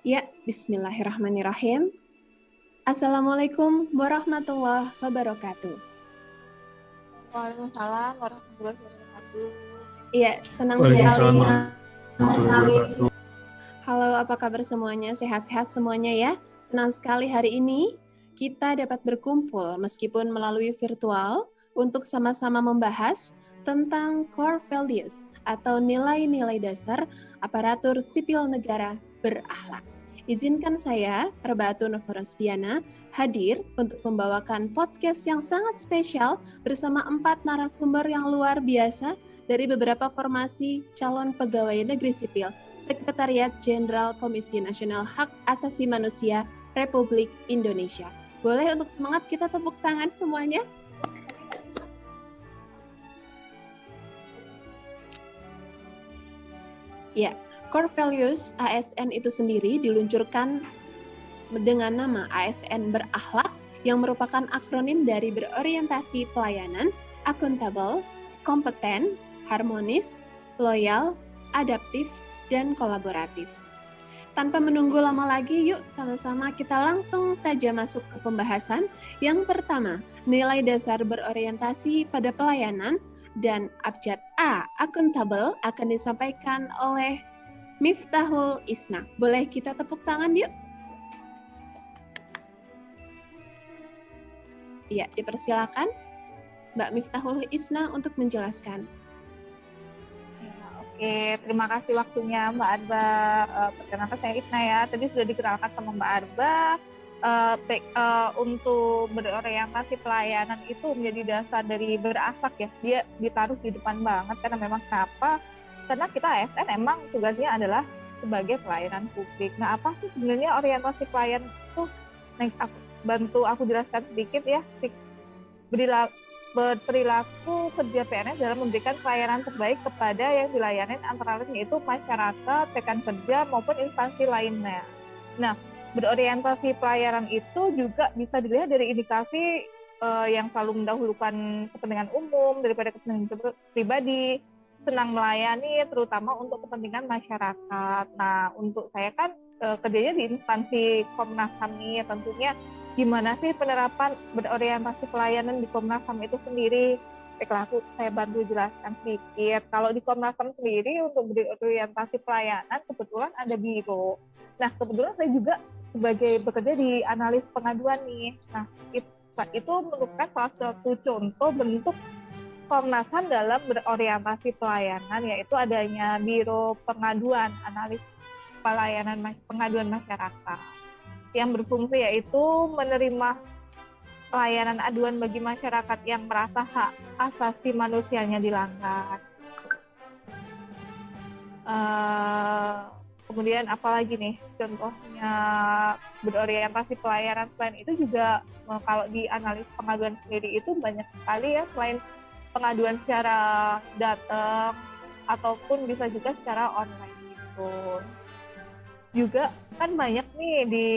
Ya, bismillahirrahmanirrahim. Assalamualaikum warahmatullahi wabarakatuh. Waalaikumsalam warahmatullahi wabarakatuh. Iya, senang Waalaikumsalam sekali. warahmatullahi wabarakatuh. Halo, apa kabar semuanya? Sehat-sehat semuanya ya? Senang sekali hari ini kita dapat berkumpul meskipun melalui virtual untuk sama-sama membahas tentang core values atau nilai-nilai dasar aparatur sipil negara berakhlak. Izinkan saya, Rebatu Novorosdiana, hadir untuk membawakan podcast yang sangat spesial bersama 4 narasumber yang luar biasa dari beberapa formasi calon pegawai negeri sipil, Sekretariat Jenderal Komisi Nasional Hak Asasi Manusia Republik Indonesia. Boleh untuk semangat kita tepuk tangan semuanya? Ya, Core Values ASN itu sendiri diluncurkan dengan nama ASN Berakhlak yang merupakan akronim dari berorientasi pelayanan, akuntabel, kompeten, harmonis, loyal, adaptif, dan kolaboratif. Tanpa menunggu lama lagi, yuk sama-sama kita langsung saja masuk ke pembahasan. Yang pertama, nilai dasar berorientasi pada pelayanan dan abjad A, akuntabel, akan disampaikan oleh Miftahul Isna. Boleh kita tepuk tangan yuk? Ya, dipersilakan Mbak Miftahul Isna untuk menjelaskan. Oke, terima kasih waktunya Mbak Arba. Perkenalkan saya Isna ya. Tadi sudah dikenalkan sama Mbak Arba. Untuk berorientasi pelayanan itu menjadi dasar dari berakhlak ya. Dia ditaruh di depan banget karena memang kenapa? Karena kita ASN emang tugasnya adalah sebagai pelayanan publik. Nah, apa sih sebenarnya orientasi pelayanan itu? Bantu aku jelaskan sedikit ya. Berperilaku kerja PNS dalam memberikan pelayanan terbaik kepada yang dilayani antara lain yaitu masyarakat, rekan kerja maupun instansi lainnya. Nah, berorientasi pelayanan itu juga bisa dilihat dari indikasi yang selalu mendahulukan kepentingan umum daripada kepentingan pribadi, senang melayani terutama untuk kepentingan masyarakat. Nah, untuk saya kan kerjanya di instansi Komnas HAM nih, tentunya gimana sih penerapan berorientasi pelayanan di Komnas HAM itu sendiri? Baiklah, saya bantu jelaskan sedikit. Kalau di Komnas HAM sendiri untuk berorientasi pelayanan kebetulan ada biro. Nah, kebetulan saya juga sebagai bekerja di analis pengaduan nih. Nah, itu merupakan salah satu contoh bentuk Komnas HAM dalam berorientasi pelayanan, yaitu adanya biro pengaduan analis pelayanan pengaduan masyarakat yang berfungsi yaitu menerima pelayanan aduan bagi masyarakat yang merasa hak asasi manusianya dilanggar. Kemudian apalagi nih contohnya berorientasi pelayanan selain itu juga kalau di analis pengaduan sendiri itu banyak sekali ya, selain pengaduan secara datang ataupun bisa juga secara online gitu. Juga kan banyak nih di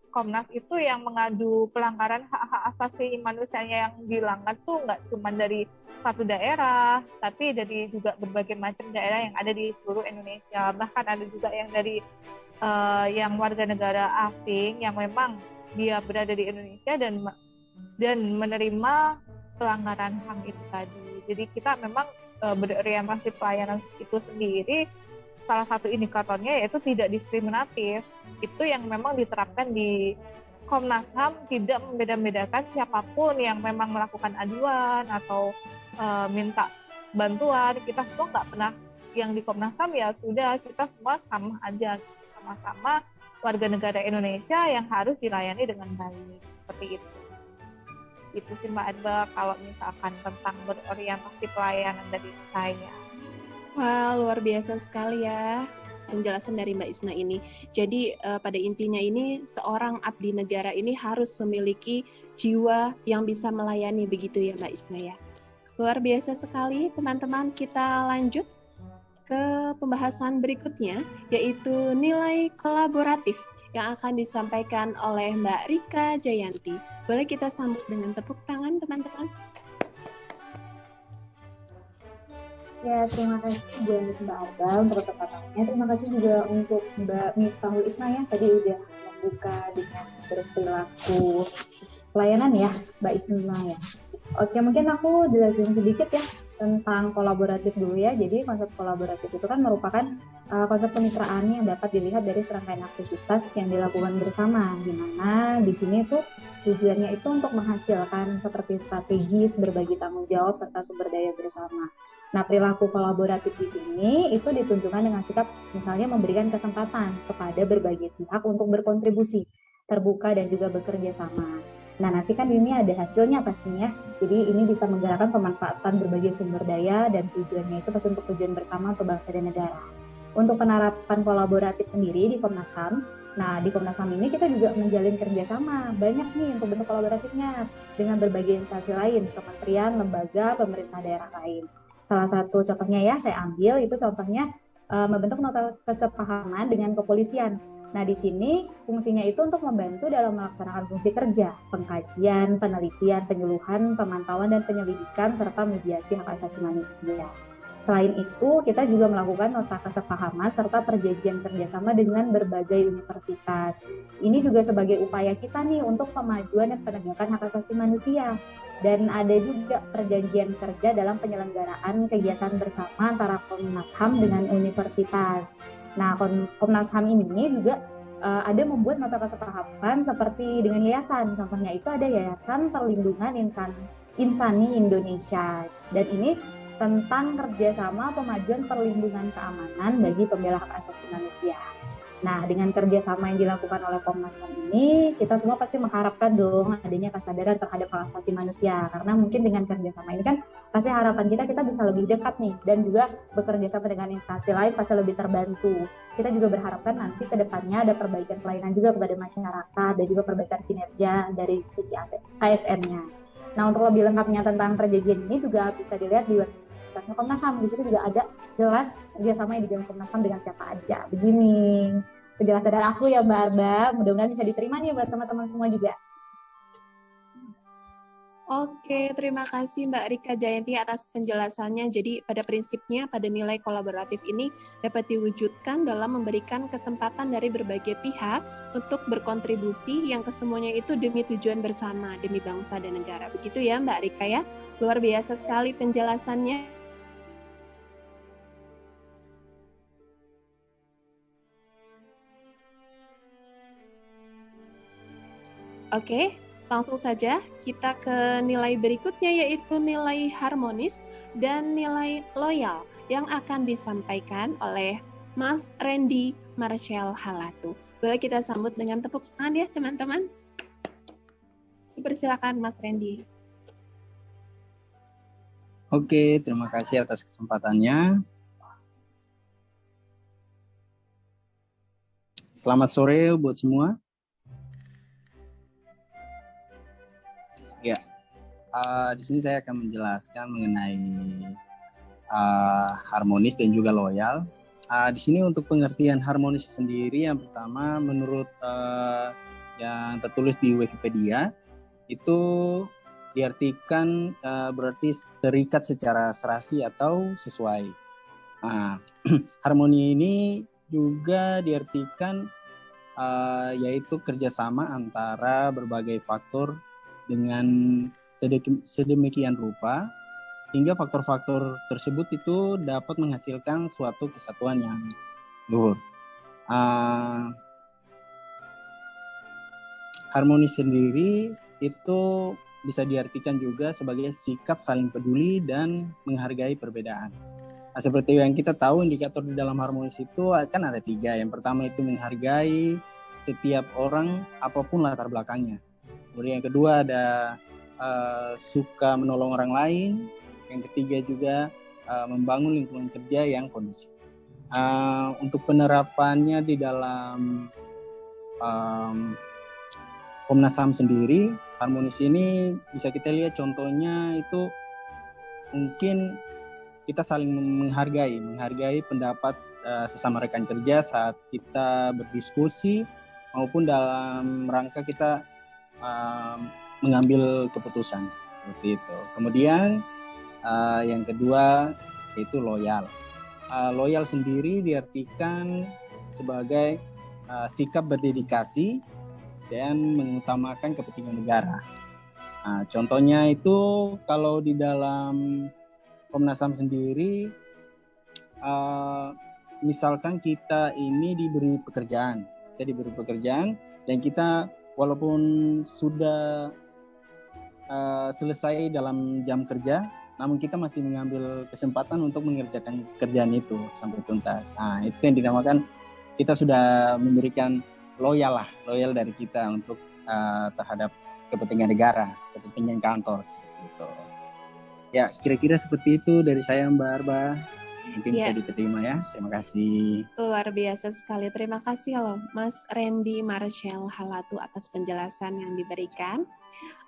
Komnas itu yang mengadu pelanggaran hak-hak asasi manusianya yang dilanggar tuh nggak cuma dari satu daerah, tapi dari juga berbagai macam daerah yang ada di seluruh Indonesia. Bahkan ada juga yang dari yang warga negara asing yang memang dia berada di Indonesia dan menerima pelanggaran HAM itu tadi. Jadi kita memang berorientasi pelayanan itu sendiri, salah satu indikatornya yaitu tidak diskriminatif. Itu yang memang diterapkan di Komnas HAM, tidak membeda-bedakan siapapun yang memang melakukan aduan atau minta bantuan. Kita semua nggak pernah yang di Komnas HAM ya sudah, kita semua sama aja, sama-sama warga negara Indonesia yang harus dilayani dengan baik. Seperti itu. Itu sih Mbak Adba kalau misalkan tentang berorientasi pelayanan dari saya. Wah, luar biasa sekali ya penjelasan dari Mbak Isna ini. Jadi pada intinya ini seorang abdi negara ini harus memiliki jiwa yang bisa melayani, begitu ya Mbak Isna ya. Luar biasa sekali teman-teman. Kita lanjut ke pembahasan berikutnya, yaitu nilai kolaboratif yang akan disampaikan oleh Mbak Rika Jayanti. Boleh kita sambut dengan tepuk tangan teman-teman? Ya, terima kasih buat Mbak Arba untuk kesempatannya. Terima kasih juga untuk Mbak Miftahul Isna ya, tadi udah membuka dengan berperilaku pelayanan ya, Mbak Isna ya. Oke, mungkin aku jelasin sedikit ya tentang kolaboratif dulu ya. Jadi konsep kolaboratif itu kan merupakan konsep kemitraan yang dapat dilihat dari serangkaian aktivitas yang dilakukan bersama, di mana di sini tuh tujuannya itu untuk menghasilkan seperti strategis, berbagi tanggung jawab, serta sumber daya bersama. Nah, perilaku kolaboratif di sini itu ditunjukkan dengan sikap misalnya memberikan kesempatan kepada berbagai pihak untuk berkontribusi, terbuka dan juga bekerja sama. Nah, nanti kan ini ada hasilnya pastinya. Jadi ini bisa menggerakkan pemanfaatan berbagai sumber daya dan tujuannya itu pasti untuk tujuan bersama untuk bangsa dan negara. Untuk penerapan kolaboratif sendiri di Komnas HAM, nah di Komnas HAM ini kita juga menjalin kerjasama banyak nih untuk bentuk kolaboratifnya dengan berbagai instansi lain, kementerian, lembaga, pemerintah daerah lain. Salah satu contohnya ya saya ambil itu contohnya membentuk nota kesepahaman dengan kepolisian. Nah, di sini fungsinya itu untuk membantu dalam melaksanakan fungsi kerja, pengkajian, penelitian, penyuluhan, pemantauan, dan penyelidikan, serta mediasi hak asasi manusia. Selain itu, kita juga melakukan nota kesepahaman serta perjanjian kerjasama dengan berbagai universitas. Ini juga sebagai upaya kita nih untuk pemajuan dan penegakan hak asasi manusia. Dan ada juga perjanjian kerja dalam penyelenggaraan kegiatan bersama antara Komnas HAM dengan universitas. Nah, Komnas HAM ini juga ada membuat nota kesepahaman seperti dengan yayasan. Contohnya itu ada Yayasan Perlindungan Insani Indonesia. Dan ini tentang kerjasama pemajuan perlindungan keamanan bagi pembela hak asasi manusia. Nah, dengan kerjasama yang dilakukan oleh Komnas HAM ini, kita semua pasti mengharapkan dong adanya kesadaran terhadap hak asasi manusia. Karena mungkin dengan kerjasama ini kan pasti harapan kita bisa lebih dekat nih, dan juga bekerja sama dengan instansi lain pasti lebih terbantu. Kita juga berharapkan nanti ke depannya ada perbaikan pelayanan juga kepada masyarakat dan juga perbaikan kinerja dari sisi ASN-nya. Nah, untuk lebih lengkapnya tentang perjanjian ini juga bisa dilihat di website Komnas HAM. Di situ juga ada jelas kerjasama yang dijalankan Komnas HAM dengan siapa aja. Begini penjelasan dari aku ya Mbak Arba. Mudah-mudahan bisa diterima nih buat teman-teman semua juga. Oke, terima kasih Mbak Rika Jayanti atas penjelasannya. Jadi pada prinsipnya, pada nilai kolaboratif ini dapat diwujudkan dalam memberikan kesempatan dari berbagai pihak untuk berkontribusi yang kesemuanya itu demi tujuan bersama, demi bangsa dan negara. Begitu ya Mbak Rika ya? Luar biasa sekali penjelasannya. Oke. Langsung saja kita ke nilai berikutnya, yaitu nilai harmonis dan nilai loyal yang akan disampaikan oleh Mas Randy Marshall Halatu. Boleh kita sambut dengan tepuk tangan ya teman-teman. Persilakan Mas Randy. Oke, terima kasih atas kesempatannya. Selamat sore buat semua. Ya, di sini saya akan menjelaskan mengenai harmonis dan juga loyal. Di sini untuk pengertian harmonis sendiri, yang pertama menurut yang tertulis di Wikipedia itu diartikan berarti terikat secara serasi atau sesuai. Harmoni ini juga diartikan yaitu kerjasama antara berbagai faktor dengan sedemikian rupa hingga faktor-faktor tersebut itu dapat menghasilkan suatu kesatuan yang luhur. Harmonis sendiri itu bisa diartikan juga sebagai sikap saling peduli dan menghargai perbedaan. Seperti yang kita tahu, indikator di dalam harmonis itu kan ada 3. Yang pertama itu menghargai setiap orang apapun latar belakangnya. Kemudian yang kedua ada suka menolong orang lain. Yang ketiga juga membangun lingkungan kerja yang kondusif. Untuk penerapannya di dalam Komnas HAM sendiri, harmonis ini bisa kita lihat contohnya itu mungkin kita saling menghargai pendapat sesama rekan kerja saat kita berdiskusi maupun dalam rangka kita mengambil keputusan seperti itu. Kemudian yang kedua yaitu loyal. Loyal sendiri diartikan sebagai sikap berdedikasi dan mengutamakan kepentingan negara. Contohnya itu kalau di dalam Komnas HAM sendiri, misalkan kita ini diberi pekerjaan dan kita walaupun sudah selesai dalam jam kerja, namun kita masih mengambil kesempatan untuk mengerjakan kerjaan itu sampai tuntas. Itu yang dinamakan kita sudah memberikan loyal dari kita untuk terhadap kepentingan negara, kepentingan kantor seperti itu. Ya, kira-kira seperti itu dari saya, Mbak Arba. Mungkin bisa diterima ya. Terima kasih. Luar biasa sekali. Terima kasih loh Mas Randy Marshall Halatu atas penjelasan yang diberikan.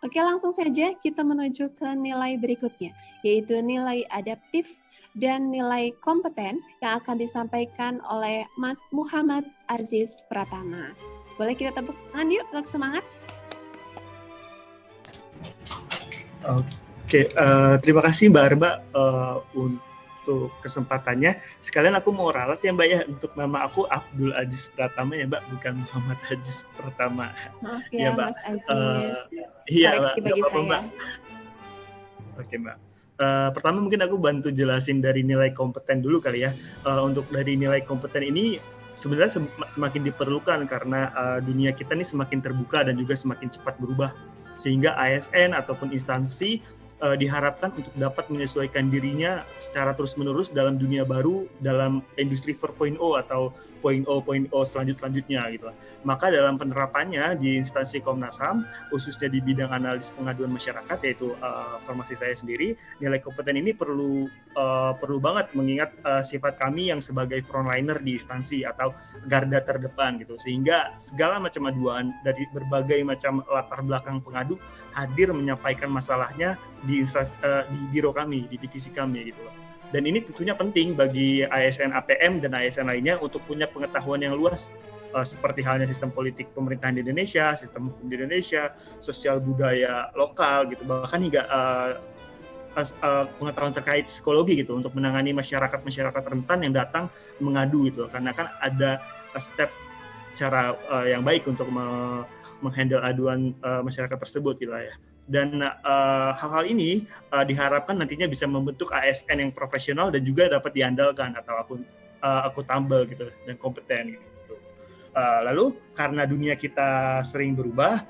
Oke, langsung saja kita menuju ke nilai berikutnya, yaitu nilai adaptif dan nilai kompeten yang akan disampaikan oleh Mas Muhammad Aziz Pratama. Boleh kita tepuk tangan yuk untuk semangat? Oke, terima kasih Mbak Arba untuk kesempatannya. Sekalian aku mau ralat ya Mbak ya, untuk nama aku Abdul Aziz Pratama ya Mbak, bukan Muhammad Aziz Pratama. Maaf ya Mbak. Mas Aziz. Iya Mbak, bagi saya. Mbak. Oke Mbak. Pertama mungkin aku bantu jelasin dari nilai kompeten dulu kali ya. Untuk dari nilai kompeten ini sebenarnya semakin diperlukan karena dunia kita ini semakin terbuka dan juga semakin cepat berubah. Sehingga ASN ataupun instansi diharapkan untuk dapat menyesuaikan dirinya secara terus-menerus dalam dunia baru, dalam industri 4.0 atau 0.0 selanjutnya gitu. Maka dalam penerapannya di instansi Komnas HAM, khususnya di bidang analis pengaduan masyarakat, yaitu formasi saya sendiri, nilai kompeten ini perlu banget mengingat sifat kami yang sebagai frontliner di instansi atau garda terdepan gitu. Sehingga segala macam aduan dari berbagai macam latar belakang pengadu hadir menyampaikan masalahnya di biro kami, di divisi kami gitu loh. Dan ini tentunya penting bagi ASN APM dan ASN lainnya untuk punya pengetahuan yang luas seperti halnya sistem politik pemerintahan di Indonesia, sistem hukum di Indonesia, sosial budaya lokal gitu, bahkan hingga pengetahuan terkait psikologi gitu untuk menangani masyarakat rentan yang datang mengadu gitu. Karena kan ada step cara yang baik untuk menghandle aduan masyarakat tersebut gitu ya. Dan hal-hal ini diharapkan nantinya bisa membentuk ASN yang profesional dan juga dapat diandalkan atau akuntabel gitu dan kompeten gitu. Lalu karena dunia kita sering berubah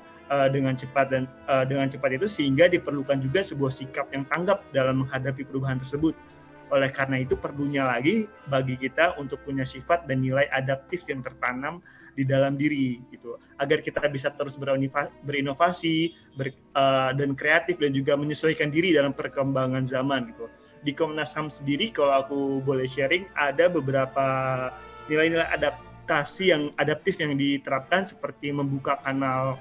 dengan cepat itu sehingga diperlukan juga sebuah sikap yang tanggap dalam menghadapi perubahan tersebut. Oleh karena itu perlunya lagi bagi kita untuk punya sifat dan nilai adaptif yang tertanam di dalam diri gitu, agar kita bisa terus berinovasi dan kreatif dan juga menyesuaikan diri dalam perkembangan zaman gitu. Di Komnas HAM sendiri kalau aku boleh sharing ada beberapa nilai-nilai adaptasi yang adaptif yang diterapkan seperti membuka kanal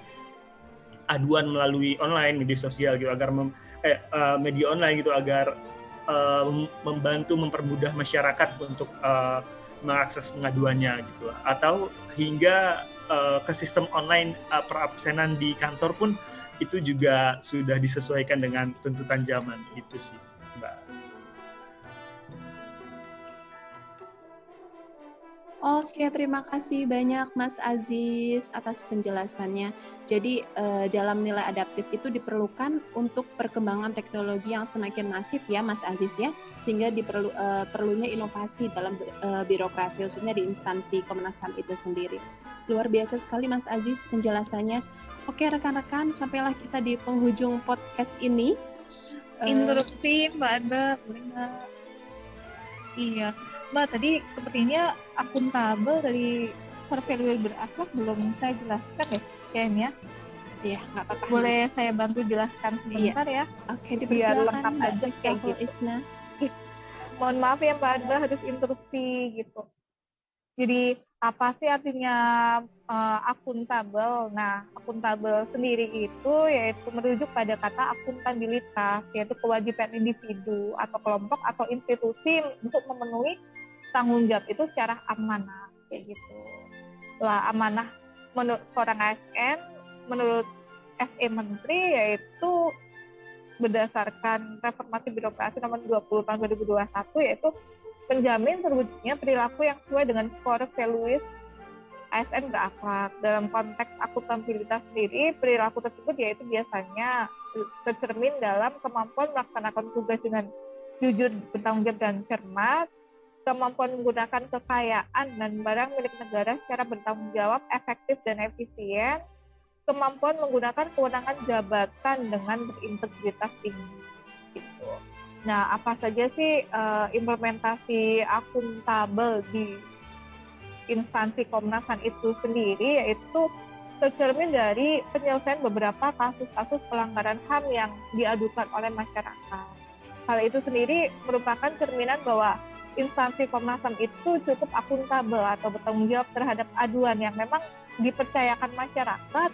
aduan melalui online media sosial gitu agar media online gitu agar membantu mempermudah masyarakat untuk mengakses pengaduannya gitu, atau hingga ke sistem online perabsenan di kantor pun itu juga sudah disesuaikan dengan tuntutan zaman gitu sih Mbak. Oke, terima kasih banyak Mas Aziz atas penjelasannya. Jadi dalam nilai adaptif itu diperlukan untuk perkembangan teknologi yang semakin masif ya Mas Aziz ya, sehingga perlunya inovasi dalam birokrasi khususnya di instansi Komnas HAM itu sendiri. Luar biasa sekali Mas Aziz penjelasannya. Oke rekan-rekan, sampailah kita di penghujung podcast ini. Interupsi Mbak Anda, boleh nggak? Iya. Mbak, tadi sepertinya akuntabel dari survei berakhlak belum saya jelaskan ya, kayaknya. Iya, nggak apa-apa. Boleh saya bantu jelaskan sebentar ya? Oke, biar dipersilakan lengkap Mbak aja kayak gitu. Isna. Mohon maaf ya Mbak Anda harus interupsi gitu. Jadi apa sih artinya akuntabel? Nah, akuntabel sendiri itu yaitu merujuk pada kata akuntabilitas, yaitu kewajiban individu atau kelompok atau institusi untuk memenuhi tanggung jawab itu secara amanah kayak gitu. Lah amanah menurut seorang ASN, menurut SE Menteri yaitu berdasarkan Reformasi Birokrasi nomor 20 tahun 2021, yaitu menjamin terwujudnya perilaku yang sesuai dengan core values ASN berakhlak. Dalam konteks akuntabilitas sendiri, perilaku tersebut yaitu biasanya tercermin dalam kemampuan melaksanakan tugas dengan jujur, bertanggung jawab, dan cermat, kemampuan menggunakan kekayaan dan barang milik negara secara bertanggung jawab, efektif, dan efisien, kemampuan menggunakan kewenangan jabatan dengan berintegritas tinggi. Gitu. Nah, apa saja sih implementasi akuntabel di instansi Komnas HAM itu sendiri, yaitu tercermin dari penyelesaian beberapa kasus-kasus pelanggaran HAM yang diadukan oleh masyarakat. Hal itu sendiri merupakan cerminan bahwa instansi Komnas HAM itu cukup akuntabel atau bertanggung jawab terhadap aduan yang memang dipercayakan masyarakat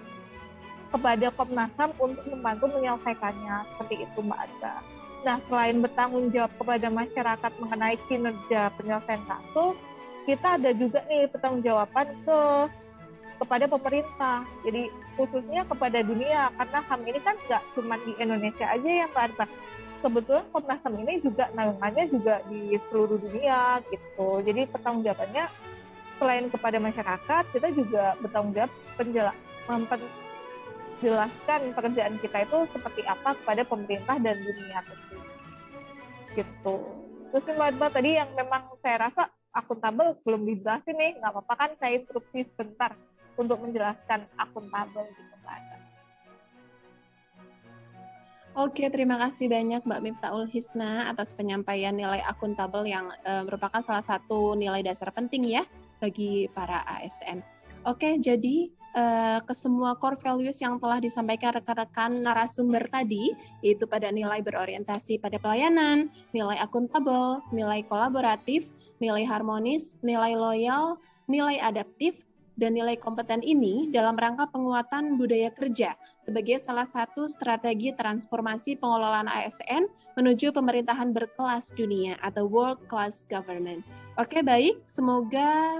kepada Komnas HAM untuk membantu menyelesaikannya. Seperti itu, Mbak Ada. Nah, selain bertanggung jawab kepada masyarakat mengenai kinerja penyelesaian kasus, kita ada juga nih pertanggungjawaban kepada pemerintah. Jadi khususnya kepada dunia, karena HAM ini kan nggak cuma di Indonesia aja ya, Mbak Arba. Kebetulan Komnas HAM ini juga naungannya juga di seluruh dunia gitu. Jadi pertanggungjawabannya selain kepada masyarakat, kita juga bertanggung jawab jelaskan pekerjaan kita itu seperti apa kepada pemerintah dan dunia tersebut. Gitu. Terus Mbak Adba tadi yang memang saya rasa akuntabel belum dijelasin nih, nggak apa-apa kan saya instruksi sebentar untuk menjelaskan akuntabel gitu Mbak Adba. Oke, terima kasih banyak Mbak Miftaul Hisna atas penyampaian nilai akuntabel yang merupakan salah satu nilai dasar penting ya bagi para ASN. Oke, jadi ke semua core values yang telah disampaikan rekan-rekan narasumber tadi, yaitu pada nilai berorientasi pada pelayanan, nilai akuntabel, nilai kolaboratif, nilai harmonis, nilai loyal, nilai adaptif, dan nilai kompeten ini dalam rangka penguatan budaya kerja sebagai salah satu strategi transformasi pengelolaan ASN menuju pemerintahan berkelas dunia atau World Class Government. Oke, baik. Semoga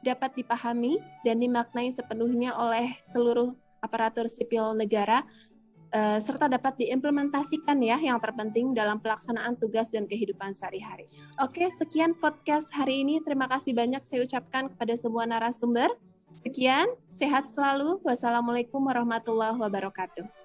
dapat dipahami dan dimaknai sepenuhnya oleh seluruh aparatur sipil negara, serta dapat diimplementasikan ya yang terpenting dalam pelaksanaan tugas dan kehidupan sehari-hari. Oke, sekian podcast hari ini. Terima kasih banyak saya ucapkan kepada semua narasumber. Sekian, sehat selalu. Wassalamualaikum warahmatullahi wabarakatuh.